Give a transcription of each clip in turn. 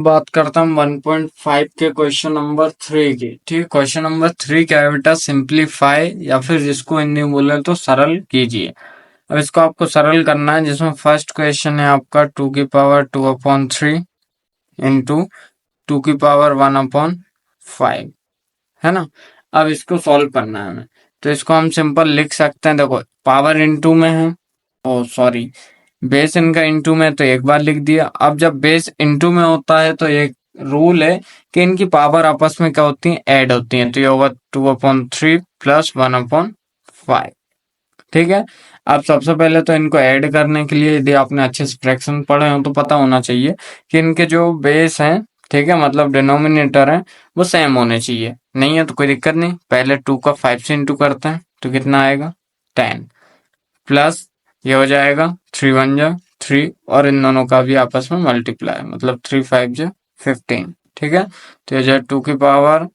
बात करता हूँ 1.5 के क्वेश्चन नंबर 3 की। ठीक, क्वेश्चन नंबर 3 क्या है बेटा, सिंप्लीफाई या फिर जिसको हिंदी में बोले तो सरल कीजिए। अब इसको आपको सरल करना है, जिसमें फर्स्ट क्वेश्चन है आपका 2 की पावर 2/3 इंटू 2 की पावर 1/5, है ना। अब इसको सॉल्व करना है हमें, तो इसको हम सिंपल लिख सकते हैं। देखो, पावर इंटू में है, ओ सॉरी, बेस इनका इंटू में, तो एक बार लिख दिया। अब जब बेस इंटू में होता है तो एक रूल है कि इनकी पावर आपस में क्या होती है, ऐड होती है। तो ये होगा 2/3 प्लस 1/5। ठीक है। अब सबसे पहले तो इनको ऐड करने के लिए, यदि आपने अच्छे से फ्रैक्शन पढ़े हो तो पता होना चाहिए कि इनके जो बेस हैं, ठीक है, मतलब डिनोमिनेटर है, वो सेम होने चाहिए। नहीं है तो कोई दिक्कत नहीं, पहले 2 का 5 से इंटू करते हैं तो कितना आएगा 10, प्लस ये हो जाएगा 3 1 जा 3, और इन दोनों का भी आपस में मल्टीप्लाई, मतलब 3 5 जा 15। ठीक है, तो ये जो 2 की पावर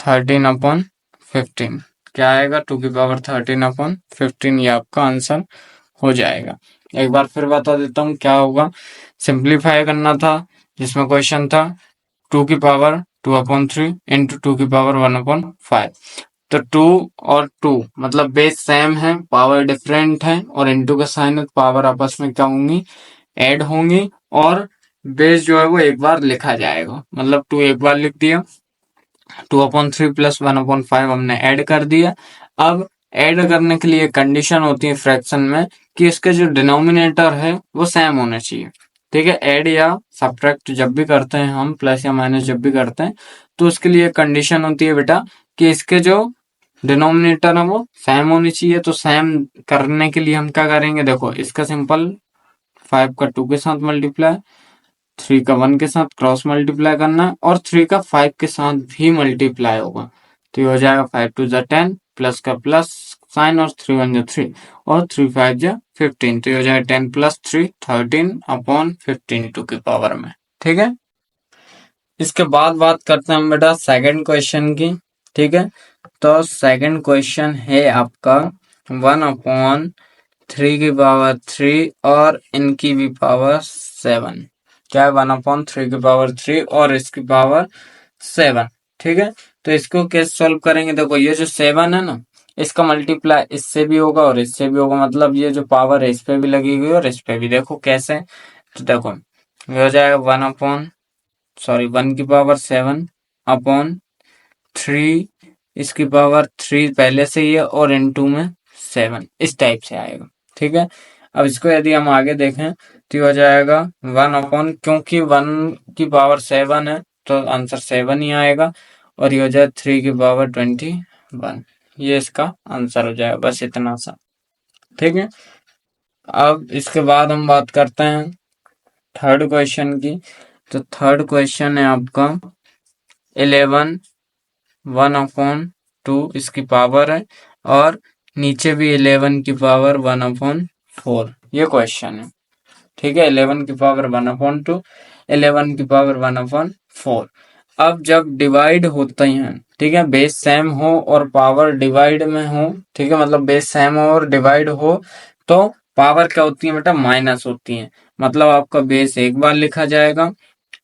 13/15 क्या आएगा, 2 की पावर 13/15, ये आपका आंसर हो जाएगा। एक बार फिर बता देता हूँ क्या होगा। सिंप्लीफाई करना था, जिसमें क्वेश्चन था 2 की पावर 2/3 इंटू 2 की पावर 1/5। तो 2 और 2 मतलब बेस सेम है, पावर डिफरेंट है, और इंटू का साइन है, पावर आपस में क्या होंगी, ऐड होंगी। और बेस जो है वो एक बार लिखा जाएगा, मतलब 2 एक बार लिख दिया, 2/3 प्लस 1/5 हमने ऐड कर दिया। अब ऐड करने के लिए कंडीशन होती है फ्रैक्शन में कि इसके जो डिनोमिनेटर है वो सेम होने चाहिए। ठीक है, ऐड या सब्ट्रैक्ट जब भी करते हैं हम, प्लस या माइनस जब भी करते हैं, तो उसके लिए कंडीशन होती है बेटा कि इसके जो डिनोमिनेटर है वो सेम होनी चाहिए। तो सेम करने के लिए हम क्या करेंगे, देखो इसका सिंपल 5 का 2 के साथ मल्टीप्लाई, 3 का 1 के साथ क्रॉस मल्टीप्लाई करना है, और 3 का 5 के साथ भी मल्टीप्लाई होगा। तो ये हो जाएगा 5 2 जा 10, प्लस का प्लस साइन, और 3 1 जा 3, और 3 5 जा 15। तो ये हो जाएगा 10 प्लस 3 13/15 2 की पावर में। ठीक है, इसके बाद बात करते हैं हम बेटा सेकंड क्वेश्चन की। ठीक है, तो सेकंड क्वेश्चन है आपका 1/3 की पावर 3 और इनकी भी पावर 7। क्या है, 1/3 की पावर 3 और इसकी पावर 7। ठीक है, तो इसको कैसे सॉल्व करेंगे, देखो ये जो 7 है ना, इसका मल्टीप्लाई इससे भी होगा और इससे भी होगा, मतलब ये जो पावर है इस पे भी लगेगी और इस पे भी। देखो कैसे, तो देखो ये हो जाएगा 1 की पावर 7 अपॉन 3, इसकी पावर 3 पहले से ही है, और इनटू में 7, इस टाइप से आएगा। ठीक है, अब इसको यदि हम आगे देखें तो ये हो जाएगा 1 क्योंकि 1 की पावर 7 है तो आंसर 7 ही आएगा, और ये हो जाए 3 की पावर 21, ये इसका आंसर हो जाएगा, बस इतना सा। ठीक है, अब इसके बाद हम बात करते हैं थर्ड क्वेश्चन की। तो थर्ड क्वेश्चन है आपका 11 1/2 इसकी पावर है, और नीचे भी 11 की पावर 1/4, ये क्वेश्चन है। ठीक है, 11 की पावर 1/2, 11 की पावर 1/4। अब जब डिवाइड होते हैं, ठीक है, बेस सेम हो और पावर डिवाइड में हो, ठीक है, मतलब बेस सेम हो और डिवाइड हो, तो पावर क्या होती है बेटा, माइनस होती है। मतलब आपका बेस एक बार लिखा जाएगा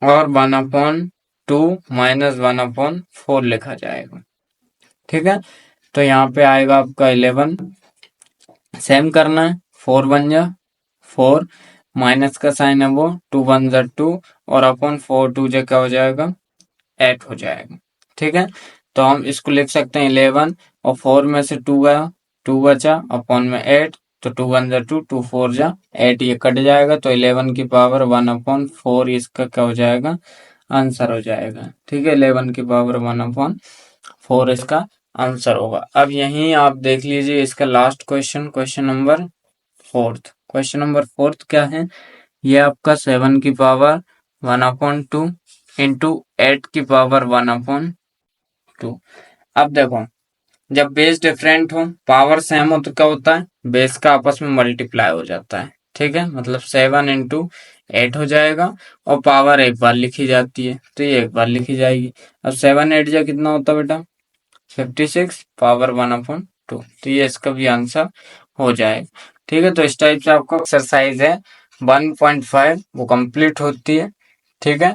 और 1/2 माइनस 1/4 लिखा जाएगा। ठीक है, तो यहाँ पे आएगा आपका 11, सेम करना है, 4 1 जा 4, माइनस का साइन है वो 2 1 जा 2, और अपॉन 4 2 जा क्या हो जाएगा 8 हो जाएगा। ठीक है, तो हम इसको लिख सकते हैं 11, और 4 में से 2 गया, 2 बचा, अपॉन में 8, तो 2 1 जा 2, 2 4 जा 8, ये कट जाएगा, तो 11 की पावर 1/4 इसका क्या हो जाएगा, आंसर हो जाएगा। ठीक है, 11 की पावर 1/4 इसका आंसर होगा। अब यहीं आप देख लीजिए इसका last question, question number fourth. Question number fourth क्या है, ये आपका 7 की पावर 1/2 इंटू 8 की पावर 1/2। अब देखो, जब बेस डिफरेंट हो, पावर सेम हो, तो क्या होता है, बेस का आपस में मल्टीप्लाई हो जाता है। ठीक है, मतलब 7 इंटू 8 हो जाएगा, और पावर एक बार लिखी जाती है तो ये एक बार लिखी जाएगी। अब 7 8 जा कितना होता है बेटा, 56 पावर 1/2, तो ये इसका भी आंसर हो जाएगा। ठीक है, तो इस टाइप से आपको एक्सरसाइज है 1.5 वो कंप्लीट होती है। ठीक है,